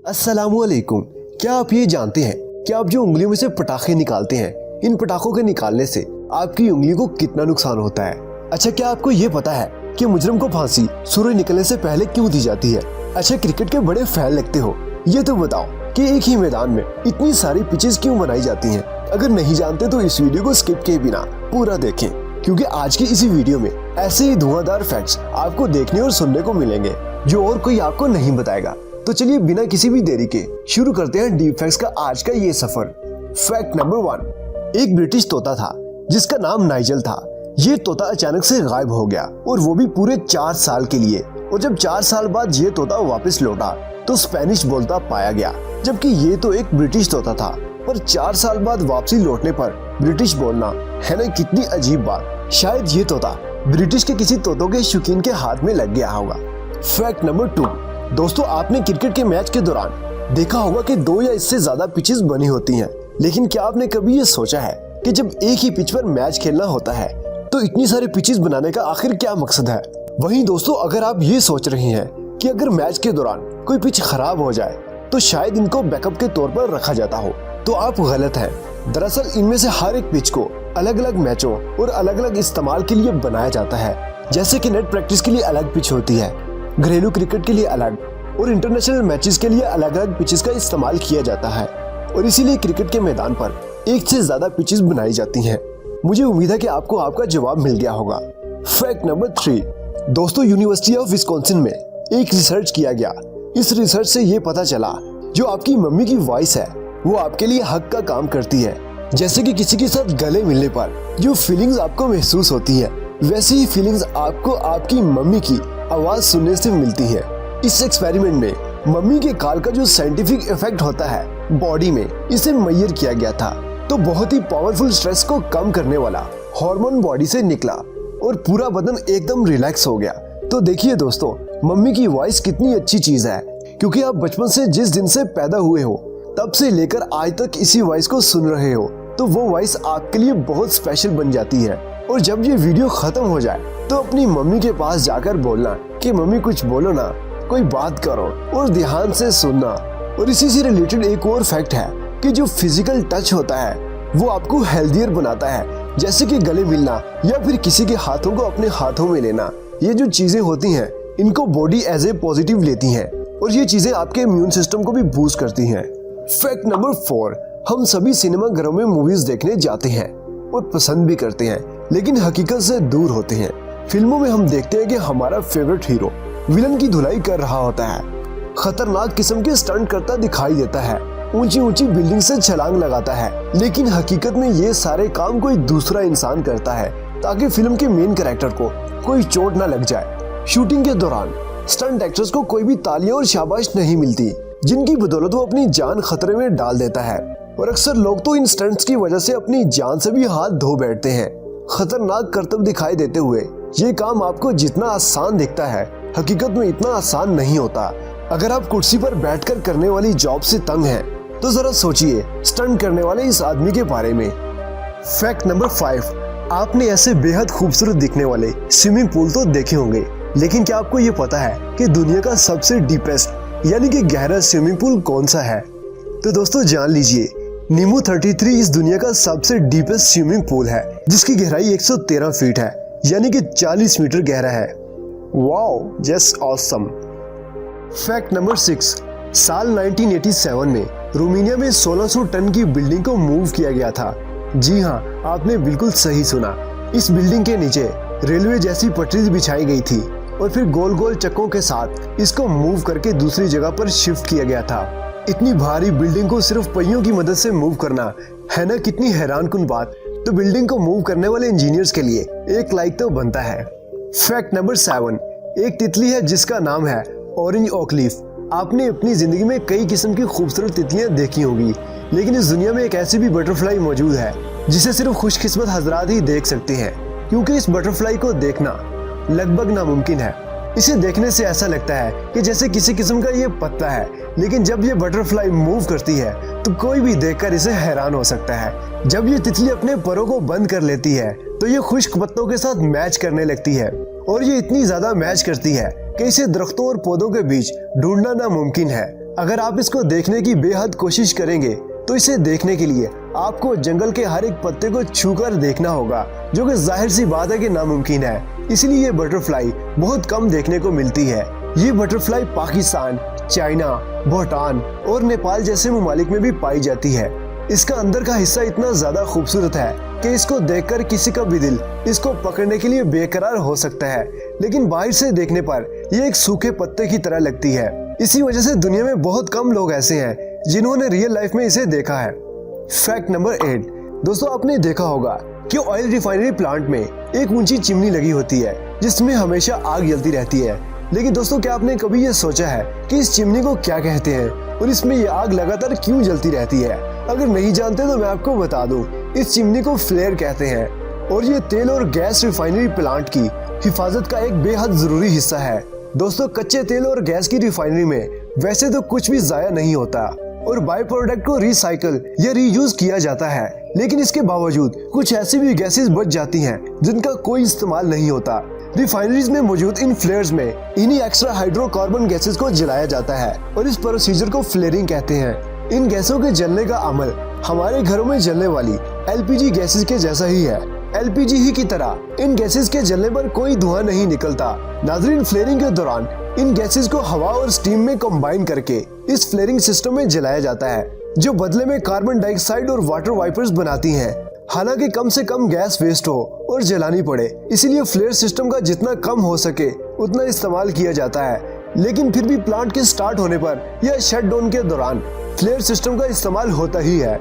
अस्सलामुअलैकुम। क्या आप ये जानते हैं कि आप जो उंगलियों में से पटाखे निकालते हैं, इन पटाखों के निकालने से आपकी उंगली को कितना नुकसान होता है? अच्छा, क्या आपको ये पता है कि मुजरिम को फांसी सूरज निकलने से पहले क्यों दी जाती है? अच्छा, क्रिकेट के बड़े फैन लगते हो, ये तो बताओ कि एक ही मैदान में इतनी सारी पिचेस क्यों बनाई जाती हैं? अगर नहीं जानते तो इस वीडियो को स्किप किए बिना पूरा देखें, क्योंकि आज की इसी वीडियो में ऐसे ही धुआंधार फैक्ट्स आपको देखने और सुनने को मिलेंगे जो और कोई आपको नहीं बताएगा। तो चलिए बिना किसी भी देरी के शुरू करते हैं डीप फैक्ट्स का आज का ये सफर। फैक्ट नंबर 1, एक ब्रिटिश तोता था जिसका नाम नाइजल था। ये तोता अचानक से गायब हो गया और वो भी पूरे 4 साल के लिए। और जब 4 साल बाद ये तोता वापस लौटा तो स्पेनिश बोलता पाया गया, जबकि ये तो एक ब्रिटिश तोता था। पर 4 साल बाद वापसी लौटने पर ब्रिटिश बोलना, है ना कितनी अजीब बात। शायद ये तोता ब्रिटिश के किसी तोतों के शौकीन के हाथ में लग गया होगा। फैक्ट नंबर 2, दोस्तों आपने क्रिकेट के मैच के दौरान देखा होगा कि 2 या इससे ज्यादा पिचेस बनी होती हैं, लेकिन क्या आपने कभी ये सोचा है कि जब एक ही पिच पर मैच खेलना होता है तो इतनी सारी पिचेस बनाने का आखिर क्या मकसद है? वहीं दोस्तों, अगर आप ये सोच रहे हैं कि अगर मैच के दौरान कोई पिच खराब हो जाए तो शायद इनको बैकअप के तौर पर रखा जाता हो, तो आप गलत हैं। दरअसल इनमें से हर एक पिच को अलग अलग मैचों और अलग अलग इस्तेमाल के लिए बनाया जाता है। जैसे कि नेट प्रैक्टिस के लिए अलग पिच होती है, घरेलू क्रिकेट के लिए अलग और इंटरनेशनल मैचेस के लिए अलग अलग पिचेस का इस्तेमाल किया जाता है। और इसीलिए क्रिकेट के मैदान पर एक से ज्यादा पिचेस बनाई जाती हैं। मुझे उम्मीद है कि आपको आपका जवाब मिल गया होगा। फैक्ट नंबर 3, दोस्तों यूनिवर्सिटी ऑफ विस्कॉन्सिन में एक रिसर्च किया गया। इस रिसर्च से ये पता चला जो आपकी मम्मी की वॉइस है वो आपके लिए हक का काम करती है। जैसे कि किसी के साथ गले मिलने पर जो फीलिंग्स आपको महसूस होती है, वैसी ही फीलिंग्स आपको आपकी मम्मी की आवाज सुनने से मिलती है। इस एक्सपेरिमेंट में मम्मी के कॉल का जो साइंटिफिक इफेक्ट होता है बॉडी में, इसे मेजर किया गया था। तो बहुत ही पावरफुल स्ट्रेस को कम करने वाला हार्मोन बॉडी से निकला और पूरा बदन एकदम रिलैक्स हो गया। तो देखिए दोस्तों, मम्मी की वॉइस कितनी अच्छी चीज है, क्योंकि आप बचपन से जिस दिन से पैदा हुए हो तब से लेकर आज तक इसी वॉइस को सुन रहे हो, तो वो वॉइस आपके लिए बहुत स्पेशल बन जाती है। और जब ये वीडियो खत्म हो जाए तो अपनी मम्मी के पास जाकर बोलना कि मम्मी कुछ बोलो ना, कोई बात करो और ध्यान से सुनना। और इसी से रिलेटेड एक और फैक्ट है कि जो फिजिकल टच होता है वो आपको हेल्दियर बनाता है, जैसे कि गले मिलना या फिर किसी के हाथों को अपने हाथों में लेना। ये जो चीजें होती हैं इनको बॉडी एज ए पॉजिटिव लेती हैं और ये चीजें आपके इम्यून सिस्टम को भी बूस्ट करती हैं। फैक्ट नंबर 4, हम सभी सिनेमा घरों में मूवीज देखने जाते हैं और पसंद भी करते हैं, लेकिन हकीकत से दूर होते हैं। फिल्मों में हम देखते हैं कि हमारा फेवरेट हीरो विलन की धुलाई कर रहा होता है, खतरनाक किस्म के स्टंट करता दिखाई देता है, ऊंची ऊंची बिल्डिंग से छलांग लगाता है, लेकिन हकीकत में ये सारे काम कोई दूसरा इंसान करता है ताकि फिल्म के मेन कैरेक्टर को कोई चोट न लग जाए। शूटिंग के दौरान स्टंट एक्टर्स को कोई भी तालियां और शाबाश नहीं मिलती, जिनकी बदौलत वो अपनी जान खतरे में डाल देता है। और अक्सर लोग तो इन स्टंट्स की वजह से अपनी जान से भी हाथ धो बैठते हैं। खतरनाक करतब दिखाई देते हुए ये काम आपको जितना आसान दिखता है, हकीकत में इतना आसान नहीं होता। अगर आप कुर्सी पर बैठकर करने वाली जॉब से तंग हैं, तो जरा सोचिए स्टंट करने वाले इस आदमी के बारे में। फैक्ट नंबर 5, आपने ऐसे बेहद खूबसूरत दिखने वाले स्विमिंग पूल तो देखे होंगे, लेकिन क्या आपको ये पता है कि दुनिया का सबसे डीपेस्ट यानी कि गहरा स्विमिंग पूल कौन सा है? तो दोस्तों जान लीजिए, नीमू 33 इस दुनिया का सबसे डीपेस्ट स्विमिंग पूल है, जिसकी गहराई 113 फीट है, यानी कि 40 मीटर गहरा है। Wow, just awesome. Fact number 6, साल 1987 में रोमानिया में 1600 टन की बिल्डिंग को मूव किया गया था। जी हाँ, आपने बिल्कुल सही सुना। इस बिल्डिंग के नीचे रेलवे जैसी पटरी बिछाई गई थी और फिर गोल गोल चक्कों के साथ इसको मूव करके दूसरी जगह पर शिफ्ट किया गया था। इतनी भारी बिल्डिंग को सिर्फ पहियों की मदद से मूव करना, है ना कितनी हैरानकुन बात। तो बिल्डिंग को मूव करने वाले इंजीनियर्स के लिए एक लाइक तो बनता है। फैक्ट नंबर 7, एक तितली है जिसका नाम है ऑरेंज ओकलीफ। आपने अपनी जिंदगी में कई किस्म की खूबसूरत तितलियां देखी होंगी, लेकिन इस दुनिया में एक ऐसी भी बटरफ्लाई मौजूद है जिसे सिर्फ खुशकिस्मत हजरात ही देख सकते हैं, क्योंकि इस बटरफ्लाई को देखना लगभग नामुमकिन है। इसे देखने से ऐसा लगता है कि जैसे किसी किस्म का ये पत्ता है, लेकिन जब ये बटरफ्लाई मूव करती है तो कोई भी देखकर इसे हैरान हो सकता है। जब ये तितली अपने परों को बंद कर लेती है तो ये खुश्क पत्तों के साथ मैच करने लगती है, और ये इतनी ज्यादा मैच करती है कि इसे दरख्तों और पौधों के बीच ढूंढना नामुमकिन है। अगर आप इसको देखने की बेहद कोशिश करेंगे तो इसे देखने के लिए आपको जंगल के हर एक पत्ते को छूकर देखना होगा, जो कि जाहिर सी बात है कि नामुमकिन है। इसलिए ये बटरफ्लाई बहुत कम देखने को मिलती है। ये बटरफ्लाई पाकिस्तान, चाइना, भूटान और नेपाल जैसे ममालिक में भी पाई जाती है। इसका अंदर का हिस्सा इतना ज्यादा खूबसूरत है कि इसको देखकर किसी का भी दिल इसको पकड़ने के लिए बेकरार हो सकता है, लेकिन बाहर से देखने पर ये एक सूखे पत्ते की तरह लगती है। इसी वजह से दुनिया में बहुत कम लोग ऐसे हैं जिन्होंने रियल लाइफ में इसे देखा है। Fact number 8। दोस्तों, आपने देखा होगा कि ऑयल रिफाइनरी प्लांट में एक ऊंची चिमनी लगी होती है जिसमें हमेशा आग जलती रहती है। लेकिन दोस्तों, क्या आपने कभी ये सोचा है कि इस चिमनी को क्या कहते हैं और इसमें ये आग लगातार क्यों जलती रहती है? अगर नहीं जानते तो मैं आपको बता दूं, इस चिमनी को फ्लेयर कहते हैं और ये तेल और गैस रिफाइनरी प्लांट की हिफाजत का एक बेहद जरूरी हिस्सा है। दोस्तों, कच्चे तेल और गैस की रिफाइनरी में वैसे तो कुछ भी जाया नहीं होता और बाय प्रोडक्ट को रिसाइकल या रीयूज किया जाता है, लेकिन इसके बावजूद कुछ ऐसी भी गैसेस बच जाती हैं जिनका कोई इस्तेमाल नहीं होता। रिफाइनरीज में मौजूद इन फ्लेयर्स में इन्हीं एक्स्ट्रा हाइड्रोकार्बन गैसेस को जलाया जाता है और इस प्रोसीजर को फ्लेयरिंग कहते हैं। इन गैसों के जलने का अमल हमारे घरों में जलने वाली एलपीजी गैसेस के जैसा ही है। एलपीजी ही की तरह इन गैसेस के जलने पर कोई धुआं नहीं निकलता। नाज़रीन, फ्लेयरिंग के दौरान इन गैसेस को हवा और स्टीम में कंबाइन करके इस फ्लेयरिंग सिस्टम में जलाया जाता है, जो बदले में कार्बन डाइऑक्साइड और वाटर वाइपर्स बनाती हैं। हालांकि कम से कम गैस वेस्ट हो और जलानी पड़े, इसीलिए फ्लेयर सिस्टम का जितना कम हो सके उतना इस्तेमाल किया जाता है। लेकिन फिर भी प्लांट के स्टार्ट होने पर या शट डाउन के दौरान फ्लेयर सिस्टम का इस्तेमाल होता ही है।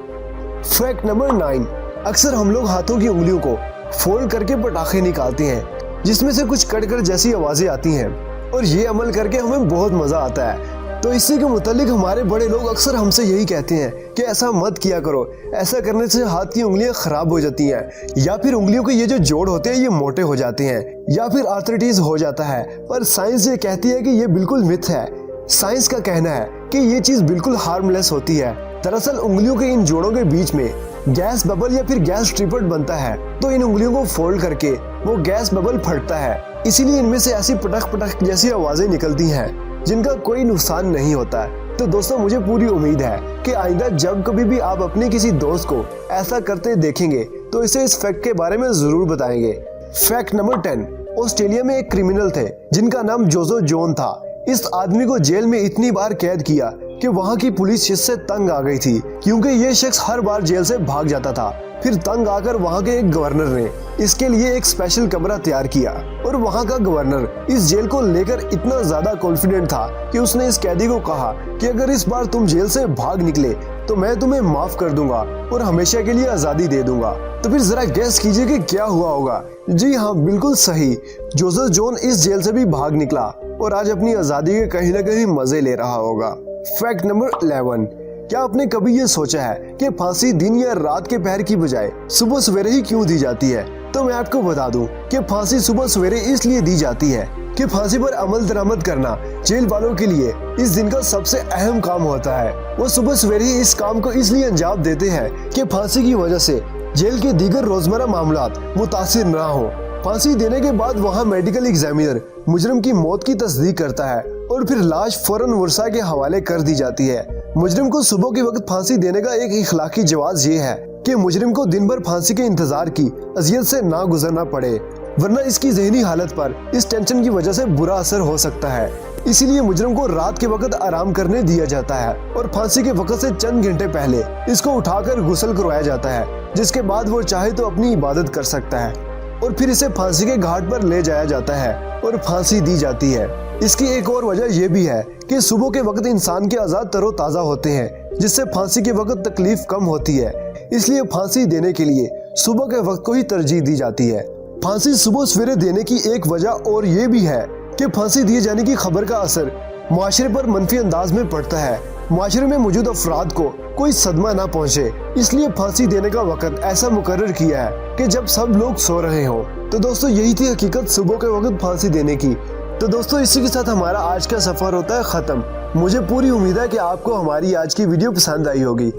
Fact number 9। अक्सर हम लोग हाथों की उंगलियों को फोल्ड करके पटाखे निकालते हैं जिसमें से कुछ कड़कड़ जैसी आवाजें आती हैं और ये अमल करके हमें बहुत मजा आता है। तो इसी के मुतालिक हमारे बड़े लोग अक्सर हमसे यही कहते हैं कि ऐसा मत किया करो, ऐसा करने से हाथ की उंगलियां खराब हो जाती हैं, या फिर उंगलियों के ये जो जोड़ होते हैं ये मोटे हो जाते हैं, या फिर आर्थराइटिस हो जाता है। पर साइंस ये कहती है कि ये बिल्कुल मिथ है। साइंस का कहना है कि ये चीज बिल्कुल हार्मलेस होती है। दरअसल उंगलियों के इन जोड़ों के बीच में गैस बबल या फिर गैस ट्रिपल बनता है, तो इन उंगलियों को फोल्ड करके वो गैस बबल फटता है। इसीलिए इनमें से ऐसी पटक पटक जैसी आवाजें निकलती हैं जिनका कोई नुकसान नहीं होता। तो दोस्तों, मुझे पूरी उम्मीद है कि आइंदा जब कभी भी आप अपने किसी दोस्त को ऐसा करते देखेंगे तो इसे इस फैक्ट के बारे में जरूर बताएंगे। Fact number 10। ऑस्ट्रेलिया में एक क्रिमिनल थे जिनका नाम जोजो जॉन था। इस आदमी को जेल में इतनी बार कैद किया कि वहाँ की पुलिस इससे तंग आ गई थी, क्योंकि ये शख्स हर बार जेल से भाग जाता था। फिर तंग आकर वहाँ के एक गवर्नर ने इसके लिए एक स्पेशल कमरा तैयार किया और वहाँ का गवर्नर इस जेल को लेकर इतना ज्यादा कॉन्फिडेंट था कि उसने इस कैदी को कहा कि अगर इस बार तुम जेल से भाग निकले तो मैं तुम्हें माफ कर दूंगा और हमेशा के लिए आजादी दे दूंगा। तो फिर जरा गेस कीजिए कि क्या हुआ होगा। जी हाँ, बिल्कुल सही, जोसेफ जॉन इस जेल से भी भाग निकला और आज अपनी आजादी के कहीं ना कहीं मजे ले रहा होगा। Fact number 11। क्या आपने कभी ये सोचा है कि फांसी दिन या रात के पहर की बजाय सुबह सवेरे ही क्यों दी जाती है? तो मैं आपको बता दूं कि फांसी सुबह सवेरे इसलिए दी जाती है कि फांसी पर अमल दरामद करना जेल वालों के लिए इस दिन का सबसे अहम काम होता है। वो सुबह सवेरे ही इस काम को इसलिए अंजाम देते हैं कि फांसी की वजह से जेल के दीगर रोजमर्रा मामलात मुतासिर न हो। फांसी देने के बाद वहाँ मेडिकल एग्जामिनर मुजरिम की मौत की तस्दीक करता है और फिर लाश फौरन वर्षा के हवाले कर दी जाती है। मुजरिम को सुबह के वक्त फांसी देने का एक इखलाकी जवाज ये है कि मुजरिम को दिन भर फांसी के इंतजार की अजियत से ना गुजरना पड़े, वरना इसकी ज़हनी हालत पर इस टेंशन की वजह से बुरा असर हो सकता है। इसीलिए मुजरिम को रात के वक्त आराम करने दिया जाता है और फांसी के वक्त से चंद घंटे पहले इसको उठाकर गुस्ल करवाया जाता है, जिसके बाद वो चाहे तो अपनी इबादत कर सकता है और फिर इसे फांसी के घाट पर ले जाया जाता है और फांसी दी जाती है। इसकी एक और वजह यह भी है कि सुबह के वक्त इंसान के आज़ाद तरोताज़ा होते हैं, जिससे फांसी के वक्त तकलीफ कम होती है। इसलिए फांसी देने के लिए सुबह के वक्त को ही तरजीह दी जाती है। फांसी सुबह सवेरे देने की एक वजह और ये भी है कि फांसी दिए जाने की खबर का असर माशरे पर मनफी अंदाज में पड़ता है। माशरे में मौजूद अफराद को कोई सदमा ना पहुंचे, इसलिए फांसी देने का वक्त ऐसा मुकर्रर किया है कि जब सब लोग सो रहे हों। तो दोस्तों, यही थी हकीकत सुबह के वक्त फांसी देने की। तो दोस्तों, इसी के साथ हमारा आज का सफर होता है खत्म। मुझे पूरी उम्मीद है कि आपको हमारी आज की वीडियो पसंद आई होगी।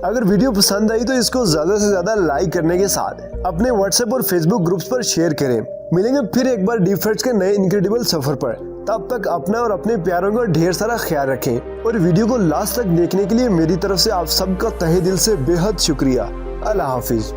अगर वीडियो पसंद आई तो इसको ज्यादा से ज्यादा लाइक करने के साथ अपने व्हाट्सएप और फेसबुक ग्रुप्स पर शेयर करें। मिलेंगे फिर एक बार डीप फैक्ट्स के नए इनक्रेडिबल सफर पर। तब तक अपना और अपने प्यारों का ढेर सारा ख्याल रखें और वीडियो को लास्ट तक देखने के लिए मेरी तरफ से आप सबका तहे दिल से बेहद शुक्रिया। अल्लाह हाफिज।